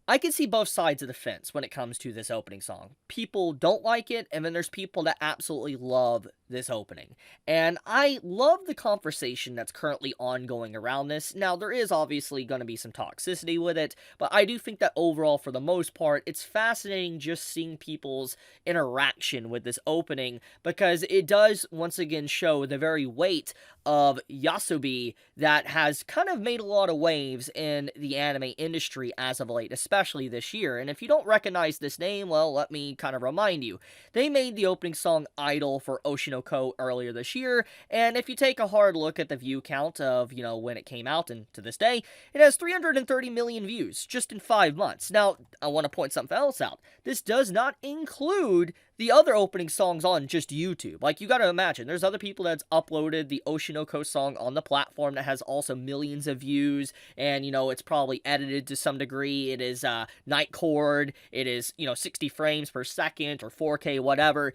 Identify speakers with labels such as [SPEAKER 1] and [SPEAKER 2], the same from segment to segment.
[SPEAKER 1] I can see both sides of the fence when it comes to this opening song. People don't like it, and then there's people that absolutely love this opening. And I love the conversation that's currently ongoing around this. Now, there is obviously going to be some toxicity with it, but I do think that overall, for the most part, it's fascinating just seeing people's interaction with this opening because it does once again show the very weight of Yoasobi that has kind of made a lot of waves in the anime industry as of late, especially this year. And if you don't recognize this name, well, let me kind of remind you. They made the opening song Idol for Oshinoko earlier this year, and if you take a hard look at the view count of, when it came out and to this day, it has 330 million views just in 5 months. Now, I want to point something else out. This does not include the other opening songs on just YouTube. Like, you gotta imagine, there's other people that's uploaded the Oshinoko song on the platform that has also millions of views, and, it's probably edited to some degree. It is, night chord, it is, 60 frames per second, or 4K, whatever.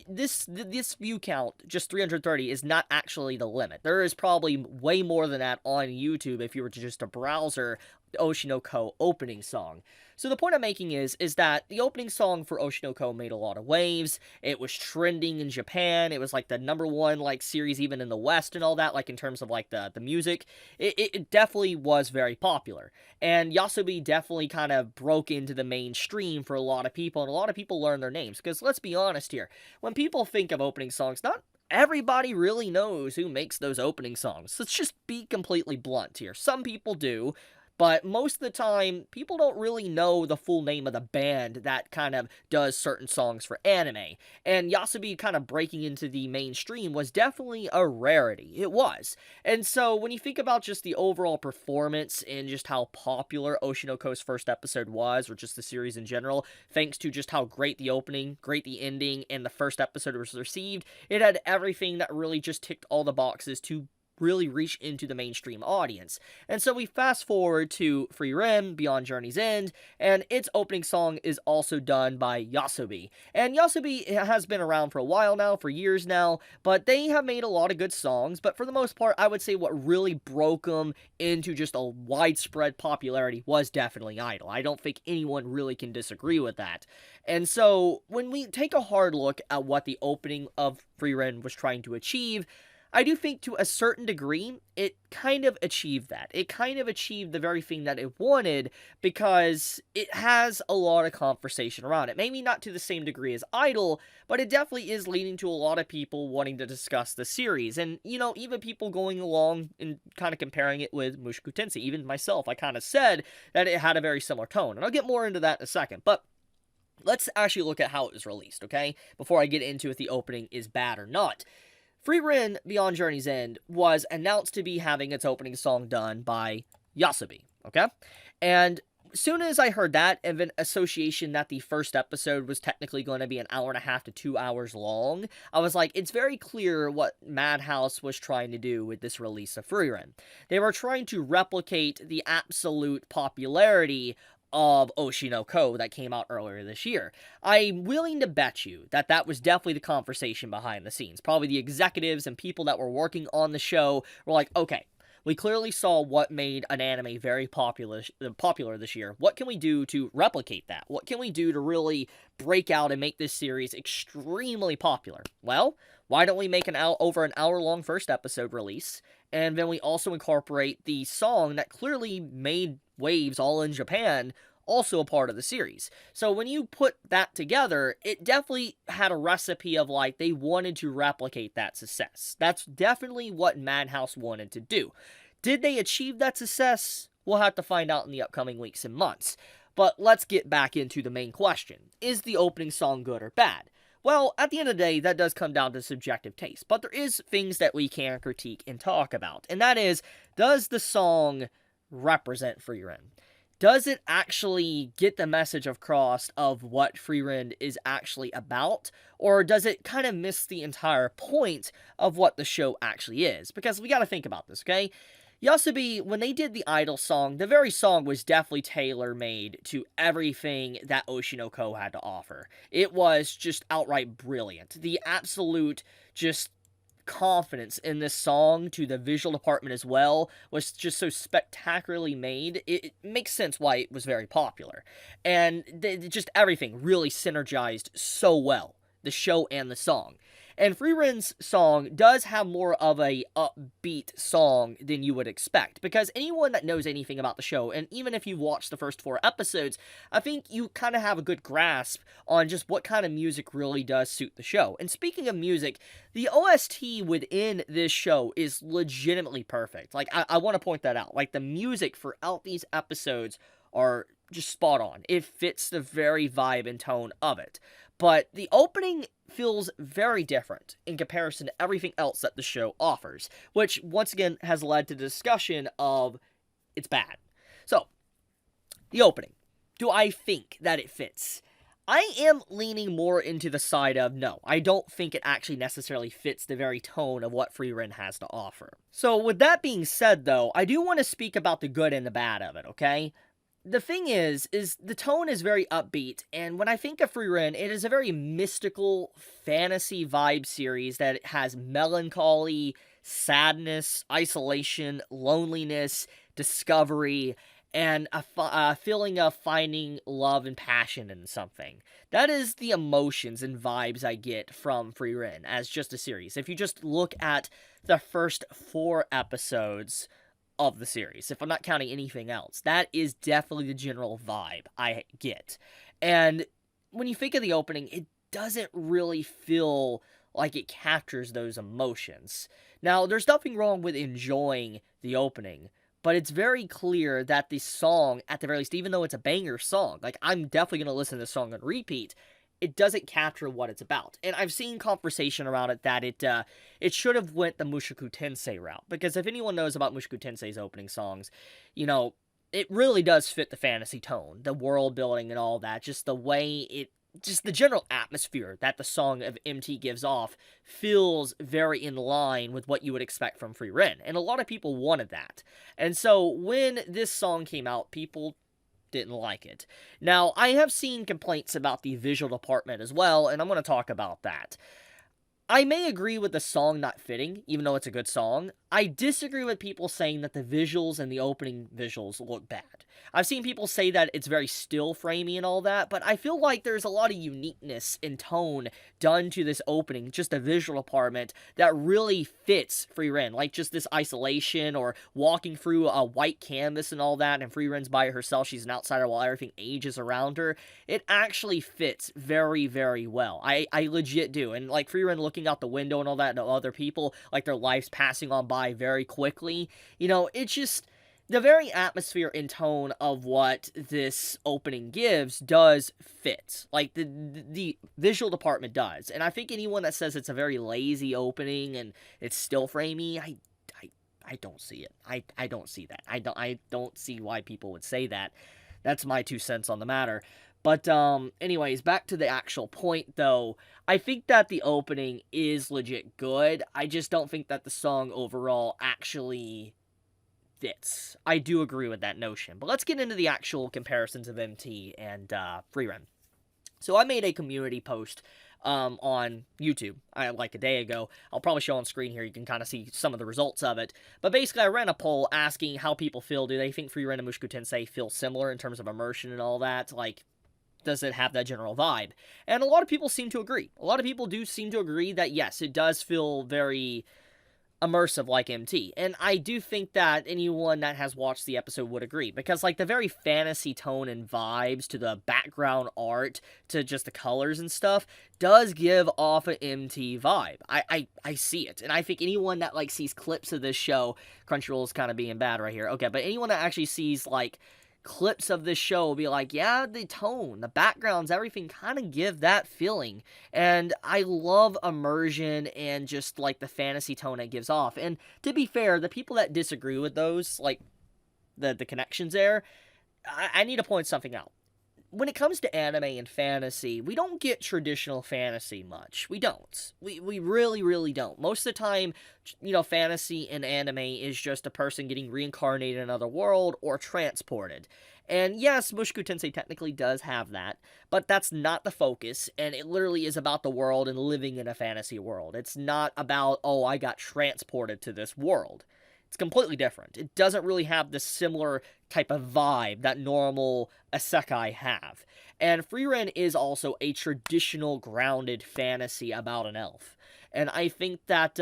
[SPEAKER 1] This view count, just 330, is not actually the limit. There is probably way more than that on YouTube if you were to just a browser Oshinoko opening song. So the point I'm making is that the opening song for Oshinoko made a lot of waves. It was trending in Japan. It was like the number one series even in the West and all that, in terms of the music. It definitely was very popular. And Yoasobi definitely kind of broke into the mainstream for a lot of people, and a lot of people learned their names. Because let's be honest here, when people think of opening songs, not everybody really knows who makes those opening songs. Let's just be completely blunt here. Some people do, but most of the time, people don't really know the full name of the band that kind of does certain songs for anime. And Yoasobi kind of breaking into the mainstream was definitely a rarity. It was. And so when you think about just the overall performance and just how popular Oshinoko's first episode was, or just the series in general, thanks to just how great the opening, great the ending, and the first episode was received, it had everything that really just ticked all the boxes to really reach into the mainstream audience. And so we fast forward to Frieren, Beyond Journey's End, and its opening song is also done by Yoasobi. And Yoasobi has been around for a while now, for years now, but they have made a lot of good songs, but for the most part, I would say what really broke them into just a widespread popularity was definitely Idol. I don't think anyone really can disagree with that. And so, when we take a hard look at what the opening of Frieren was trying to achieve, I do think to a certain degree, it kind of achieved that. It kind of achieved the very thing that it wanted because it has a lot of conversation around it. Maybe not to the same degree as Idol, but it definitely is leading to a lot of people wanting to discuss the series. And, even people going along and kind of comparing it with Mushoku Tensei. Even myself, I kind of said that it had a very similar tone. And I'll get more into that in a second. But let's actually look at how it was released, okay? Before I get into if the opening is bad or not. Frieren Beyond Journey's End was announced to be having its opening song done by Yoasobi, okay? And soon as I heard that, and then association that the first episode was technically going to be an hour and a half to 2 hours long, I was like, it's very clear what Madhouse was trying to do with this release of Frieren. They were trying to replicate the absolute popularity of Oshinoko that came out earlier this year. I'm willing to bet you that that was definitely the conversation behind the scenes. Probably the executives and people that were working on the show were like, okay, we clearly saw what made an anime very popular this year. What can we do to replicate that? What can we do to really break out and make this series extremely popular? Well, why don't we make over an hour-long first episode release, and then we also incorporate the song that clearly made waves all in Japan, also a part of the series. So when you put that together, it definitely had a recipe of they wanted to replicate that success. That's definitely what Madhouse wanted to do. Did they achieve that success? We'll have to find out in the upcoming weeks and months. But let's get back into the main question. Is the opening song good or bad? Well, at the end of the day, that does come down to subjective taste. But there is things that we can critique and talk about. And that is, does the song represent Frieren? Does it actually get the message across of what Frieren is actually about? Or does it kind of miss the entire point of what the show actually is? Because we gotta think about this, okay? Yoasobi, when they did the Idol song, the very song was definitely tailor-made to everything that Oshinoko had to offer. It was just outright brilliant. The absolute, just confidence in this song to the visual department as well was just so spectacularly made. It makes sense why it was very popular. And just everything really synergized so well, the show and the song. And Frieren's song does have more of a upbeat song than you would expect, because anyone that knows anything about the show, and even if you've watched the first 4 episodes, I think you kind of have a good grasp on just what kind of music really does suit the show. And speaking of music, the OST within this show is legitimately perfect. Like, I want to point that out. Like, the music throughout these episodes are just spot on. It fits the very vibe and tone of it. But the opening feels very different in comparison to everything else that the show offers, which once again has led to the discussion of it's bad. So, the opening. Do I think that it fits? I am leaning more into the side of no, I don't think it actually necessarily fits the very tone of what Frieren has to offer. So with that being said though, I do want to speak about the good and the bad of it, okay? The thing is the tone is very upbeat, and when I think of Frieren, it is a very mystical fantasy vibe series that has melancholy, sadness, isolation, loneliness, discovery, and a feeling of finding love and passion in something. That is the emotions and vibes I get from Frieren as just a series. If you just look at the first 4 episodes of the series, if I'm not counting anything else, that is definitely the general vibe I get. And when you think of the opening, it doesn't really feel like it captures those emotions. Now, there's nothing wrong with enjoying the opening, but it's very clear that the song, at the very least, even though it's a banger song, like, I'm definitely going to listen to this song on repeat, it doesn't capture what it's about. And I've seen conversation around it that it should have went the Mushoku Tensei route. Because if anyone knows about Mushoku Tensei's opening songs, you know, it really does fit the fantasy tone, the world building and all that. Just the way just the general atmosphere that the song of MT gives off feels very in line with what you would expect from Frieren. And a lot of people wanted that. And so when this song came out, people didn't like it. Now, I have seen complaints about the visual department as well, and I'm going to talk about that. I may agree with the song not fitting, even though it's a good song. I disagree with people saying that the visuals and the opening visuals look bad. I've seen people say that it's very still framey and all that, but I feel like there's a lot of uniqueness in tone done to this opening, just the visual department, that really fits Frieren. Like just this isolation, or walking through a white canvas and all that, and Frieren's by herself, she's an outsider while everything ages around her. It actually fits very, very well. I legit do. And like Frieren looking out the window and all that, and other people, like their lives passing on by very quickly, you know, it's just the very atmosphere and tone of what this opening gives does fit. Like, the visual department does. And I think anyone that says it's a very lazy opening and it's still framey, I don't see it. I don't see that. I don't see why people would say that. That's my 2 cents on the matter. But, anyways, back to the actual point, though. I think that the opening is legit good. I just don't think that the song overall actually fits. I do agree with that notion. But let's get into the actual comparisons of MT and Frieren. So I made a community post on YouTube like a day ago. I'll probably show on screen here. You can kind of see some of the results of it. But basically, I ran a poll asking how people feel. Do they think Frieren and Mushoku Tensei feel similar in terms of immersion and all that? Like, does it have that general vibe? And a lot of people seem to agree. A lot of people do seem to agree that, yes, it does feel very immersive like MT. And I do think that anyone that has watched the episode would agree. Because, like, the very fantasy tone and vibes to the background art, to just the colors and stuff, does give off an MT vibe. I see it. And I think anyone that, like, sees clips of this show, Crunchyroll's kind of being bad right here. Okay, but anyone that actually sees, like, clips of this show will be like, yeah, the tone, the backgrounds, everything kind of give that feeling. And I love immersion and just like the fantasy tone it gives off. And to be fair, the people that disagree with those, like the connections there, I need to point something out. When it comes to anime and fantasy, we don't get traditional fantasy much. We don't. We really, really don't. Most of the time, you know, fantasy and anime is just a person getting reincarnated in another world or transported. And yes, Mushoku Tensei technically does have that, but that's not the focus, and it literally is about the world and living in a fantasy world. It's not about, oh, I got transported to this world. It's completely different. It doesn't really have the similar type of vibe that normal isekai have. And Frieren is also a traditional grounded fantasy about an elf. And I think that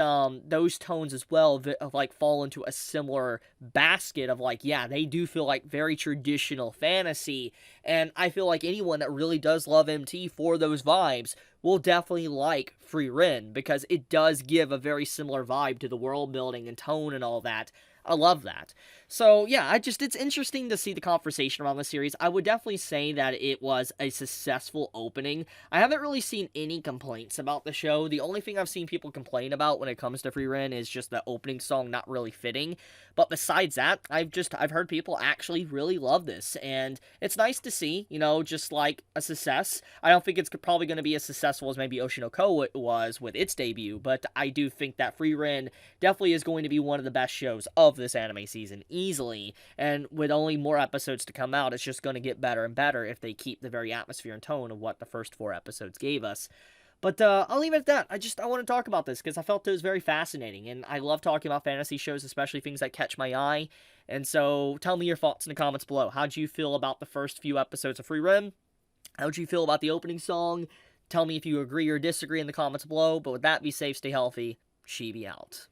[SPEAKER 1] those tones as well like fall into a similar basket of like, yeah, they do feel like very traditional fantasy, and I feel like anyone that really does love MT for those vibes will definitely like Frieren, because it does give a very similar vibe to the world building and tone and all that. I love that. So yeah, it's interesting to see the conversation around the series. I would definitely say that it was a successful opening. I haven't really seen any complaints about the show. The only thing I've seen people complain about when it comes to Frieren is just the opening song not really fitting. But besides that, I've heard people actually really love this, and it's nice to see, just like a success. I don't think it's probably going to be as successful as maybe Oshinoko was with its debut, but I do think that Frieren definitely is going to be one of the best shows of this anime season, easily. And with only more episodes to come out, it's just going to get better and better if they keep the very atmosphere and tone of what the first 4 episodes gave us. But I'll leave it at that. I want to talk about this because I felt it was very fascinating, and I love talking about fantasy shows, especially things that catch my eye. And so tell me your thoughts in the comments below. How'd you feel about the first few episodes of Frieren? How'd you feel about the opening song? Tell me if you agree or disagree in the comments below. But with that, be safe, stay healthy. Chibi out.